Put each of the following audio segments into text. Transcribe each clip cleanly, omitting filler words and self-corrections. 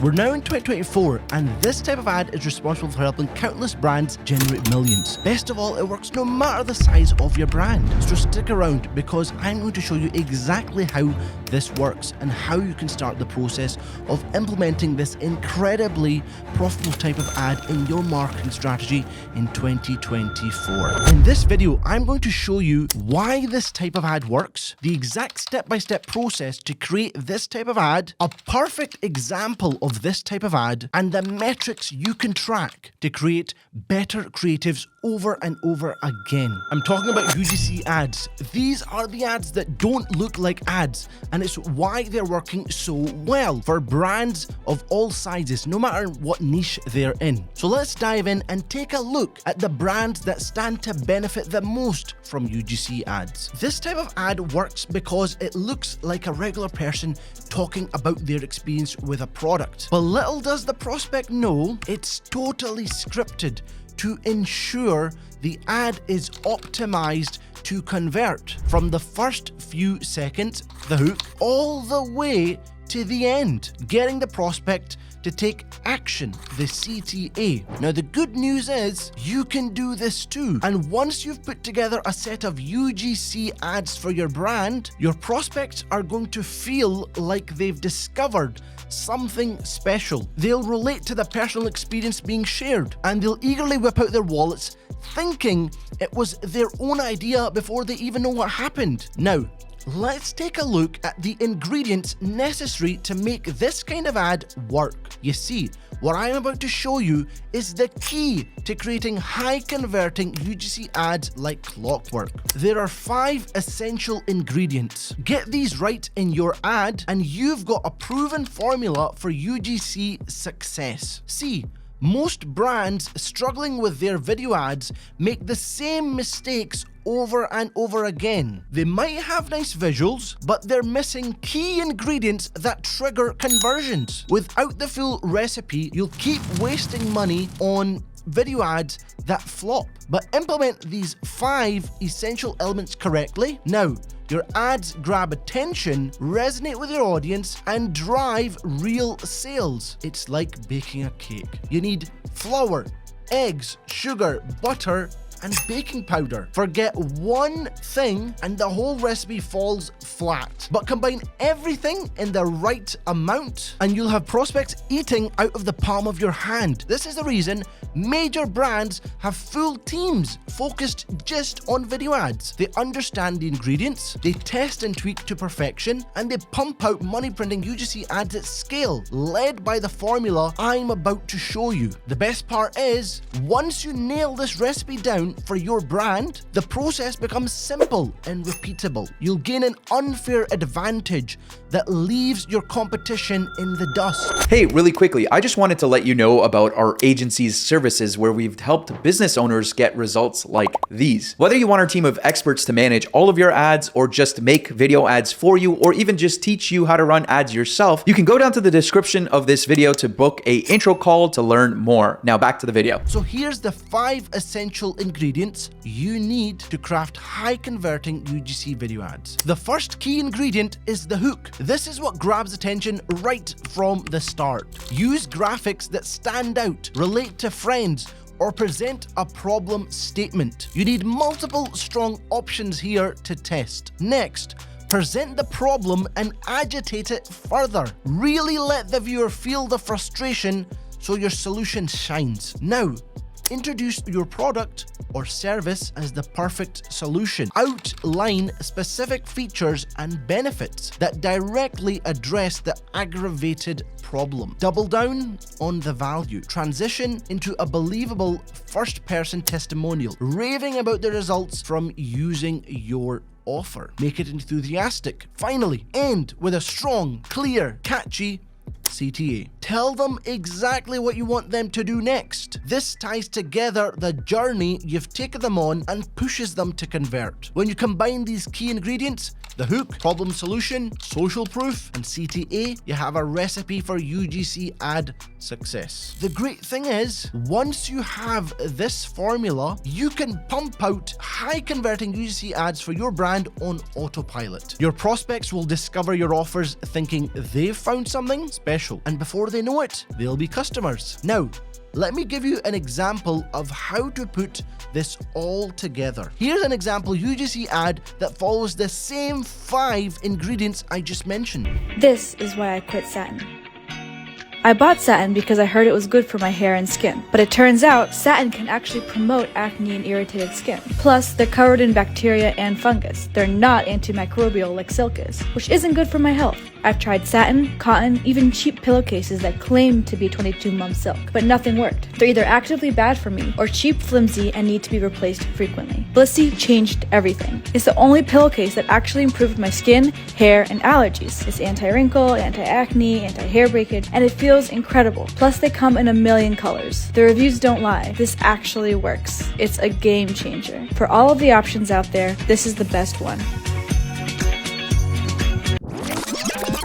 We're now in 2024, and this type of ad is responsible for helping countless brands generate millions. Best of all, it works no matter the size of your brand. So stick around, because I'm going to show you exactly how this works and how you can start the process of implementing this incredibly profitable type of ad in your marketing strategy in 2024. In this video, I'm going to show you why this type of ad works, the exact step-by-step process to create this type of ad, a perfect example of this type of ad, and the metrics you can track to create better creatives over and over again. I'm talking about UGC ads. These are the ads that don't look like ads, and it's why they're working so well for brands of all sizes, no matter what niche they're in. So let's dive in and take a look at the brands that stand to benefit the most from UGC ads. This type of ad works because it looks like a regular person talking about their experience with a product. But little does the prospect know, it's totally scripted to ensure the ad is optimized to convert from the first few seconds, the hook, all the way to the end, getting the prospect to take action, the CTA. Now, the good news is you can do this too. And once you've put together a set of UGC ads for your brand, your prospects are going to feel like they've discovered something special. They'll relate to the personal experience being shared, and they'll eagerly whip out their wallets thinking it was their own idea before they even know what happened. Now, let's take a look at the ingredients necessary to make this kind of ad work. You see, what I'm about to show you is the key to creating high converting UGC ads like clockwork. There are 5 essential ingredients. Get these right in your ad and you've got a proven formula for UGC success. See, most brands struggling with their video ads make the same mistakes over and over again. They might have nice visuals, but they're missing key ingredients that trigger conversions. Without the full recipe, you'll keep wasting money on video ads that flop. But implement these 5 essential elements correctly. Now, your ads grab attention, resonate with your audience, and drive real sales. It's like baking a cake. You need flour, eggs, sugar, butter, and baking powder. Forget one thing and the whole recipe falls flat. But combine everything in the right amount and you'll have prospects eating out of the palm of your hand. This is the reason major brands have full teams focused just on video ads. They understand the ingredients, they test and tweak to perfection, and they pump out money printing UGC ads at scale, led by the formula I'm about to show you. The best part is, once you nail this recipe down for your brand, the process becomes simple and repeatable. You'll gain an unfair advantage that leaves your competition in the dust. Hey, really quickly, I just wanted to let you know about our agency's services where we've helped business owners get results like these. Whether you want our team of experts to manage all of your ads or just make video ads for you, or even just teach you how to run ads yourself, you can go down to the description of this video to book a intro call to learn more. Now back to the video. So here's the 5 essential ingredients you need to craft high converting UGC video ads. The first key ingredient is the hook. This is what grabs attention right from the start. Use graphics that stand out, relate to friends, or present a problem statement. You need multiple strong options here to test. Next, present the problem and agitate it further. Really let the viewer feel the frustration so your solution shines. Now, introduce your product or service as the perfect solution. Outline specific features and benefits that directly address the aggravated problem. Double down on the value. Transition into a believable first-person testimonial, raving about the results from using your offer. Make it enthusiastic. Finally, end with a strong, clear, catchy CTA. Tell them exactly what you want them to do next. This ties together the journey you've taken them on and pushes them to convert. When you combine these key ingredients, the hook, problem solution, social proof, and CTA, you have a recipe for UGC ad success. The great thing is, once you have this formula, you can pump out high converting UGC ads for your brand on autopilot. Your prospects will discover your offers thinking they've found something special, and before they know it, they'll be customers. Now, let me give you an example of how to put this all together. Here's an example UGC ad that follows the same 5 ingredients I just mentioned. This is why I quit satin. I bought satin because I heard it was good for my hair and skin, but it turns out satin can actually promote acne and irritated skin. Plus, they're covered in bacteria and fungus. They're not antimicrobial like silk is, which isn't good for my health. I've tried satin, cotton, even cheap pillowcases that claim to be 22-month silk, but nothing worked. They're either actively bad for me or cheap, flimsy, and need to be replaced frequently. Blissy changed everything. It's the only pillowcase that actually improved my skin, hair, and allergies. It's anti-wrinkle, anti-acne, anti-hair breakage, and it feels incredible. Plus, they come in a million colors. The reviews don't lie. This actually works. It's a game changer. For all of the options out there, this is the best one.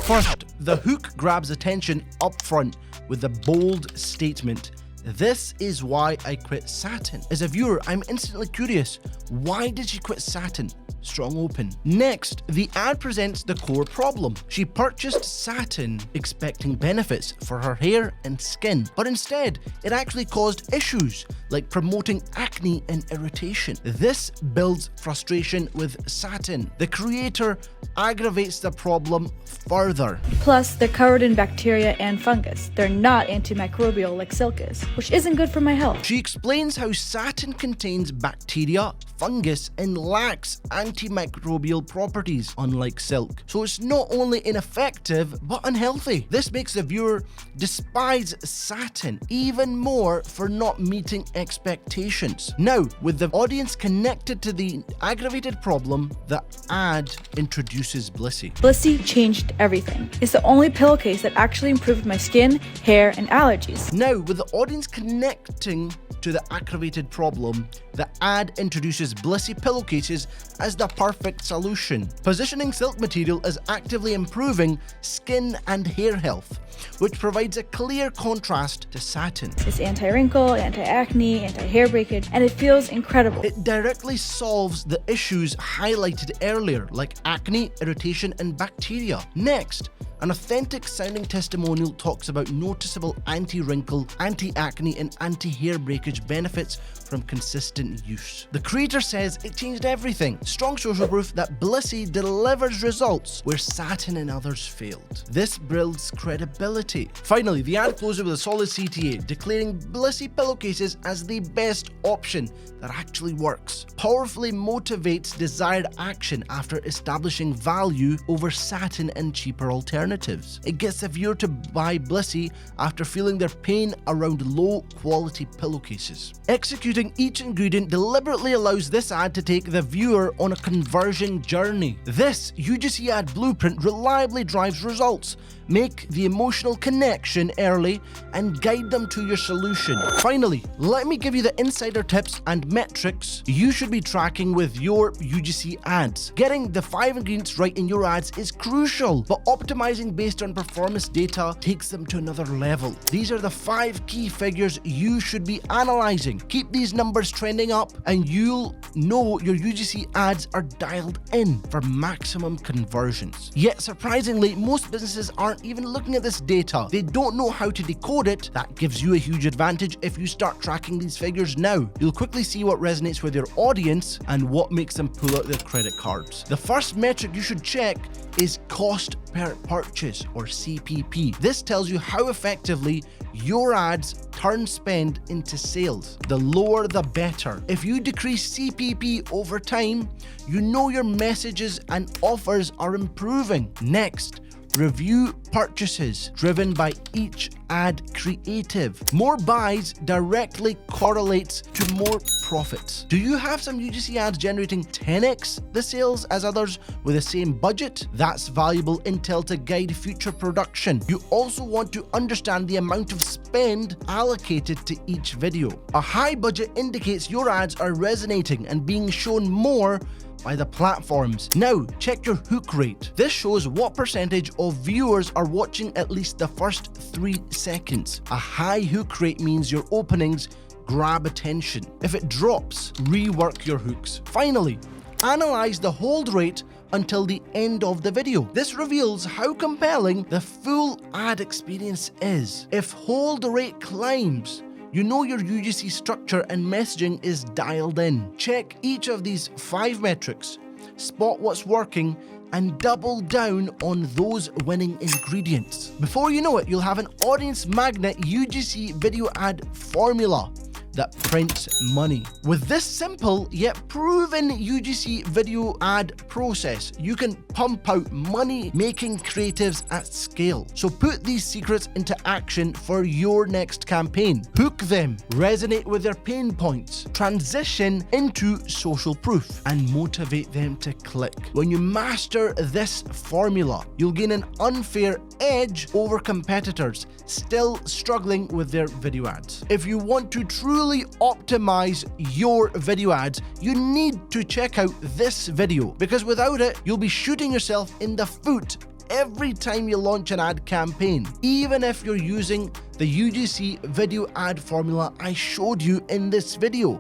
First, the hook grabs attention up front with a bold statement. This is why I quit satin. As a viewer, I'm instantly curious. Why did she quit satin? Strong open. Next, the ad presents the core problem. She purchased satin expecting benefits for her hair and skin, but instead, it actually caused issues like promoting acne and irritation. This builds frustration with satin. The creator aggravates the problem further. Plus, they're covered in bacteria and fungus. They're not antimicrobial like silk is, which isn't good for my health. She explains how satin contains bacteria, fungus, and lacks antimicrobial properties, unlike silk. So it's not only ineffective, but unhealthy. This makes the viewer despise satin even more for not meeting expectations. Now, with the audience connected to the aggravated problem, the ad introduces Blissy. Blissy changed everything. It's the only pillowcase that actually improved my skin, hair, and allergies. Now, with the audience connecting to the aggravated problem, the ad introduces Blissy pillowcases as the perfect solution, positioning silk material as actively improving skin and hair health, which provides a clear contrast to satin. It's anti-wrinkle, anti-acne, anti-hair breakage, and it feels incredible. It directly solves the issues highlighted earlier, like acne, irritation, and bacteria. Next, an authentic sounding testimonial talks about noticeable anti-wrinkle, anti-acne, and anti-hair breakage benefits from consistent use. The creator says it changed everything. Strong social proof that Blissy delivers results where satin and others failed. This builds credibility. Finally, the ad closes with a solid CTA, declaring Blissy pillowcases as the best option that actually works. Powerfully motivates desired action after establishing value over satin and cheaper alternatives. It gets the viewer to buy Blissy after feeling their pain around low quality pillowcases. Executing each ingredient deliberately allows this ad to take the viewer on a conversion journey. This UGC ad blueprint reliably drives results. Make the emotional connection early and guide them to your solution. Finally, let me give you the insider tips and metrics you should be tracking with your UGC ads. Getting the 5 ingredients right in your ads is crucial, but optimizing based on performance data takes them to another level. These are the 5 key figures you should be analyzing. Keep these numbers trending up and you'll know your UGC ads are dialed in for maximum conversions. Yet surprisingly, most businesses aren't even looking at this data. They don't know how to decode it. That gives you a huge advantage if you start tracking these figures now. You'll quickly see what resonates with your audience and what makes them pull out their credit cards. The first metric you should check is cost per purchase, or CPP. This tells you how effectively your ads turn spend into sales. The lower the better. If you decrease CPP over time, you know your messages and offers are improving. Next, review purchases driven by each ad creative. More buys directly correlates to more profits. Do you have some UGC ads generating 10x the sales as others with the same budget? That's valuable intel to guide future production. You also want to understand the amount of spend allocated to each video. A high budget indicates your ads are resonating and being shown more by the platforms. Now, check your hook rate. This shows what percentage of viewers are watching at least the first 3 seconds. A high hook rate means your openings grab attention. If it drops, rework your hooks. Finally, analyze the hold rate until the end of the video. This reveals how compelling the full ad experience is. If hold rate climbs, you know your UGC structure and messaging is dialed in. Check each of these 5 metrics, spot what's working, and double down on those winning ingredients. Before you know it, you'll have an audience magnet UGC video ad formula that prints money. With this simple yet proven UGC video ad process, you can pump out money-making creatives at scale. So put these secrets into action for your next campaign. Hook them, resonate with their pain points, transition into social proof, and motivate them to click. When you master this formula, you'll gain an unfair edge over competitors still struggling with their video ads. If you want to truly optimize your video ads, you need to check out this video, because without it, you'll be shooting yourself in the foot every time you launch an ad campaign, even if you're using the UGC video ad formula I showed you in this video.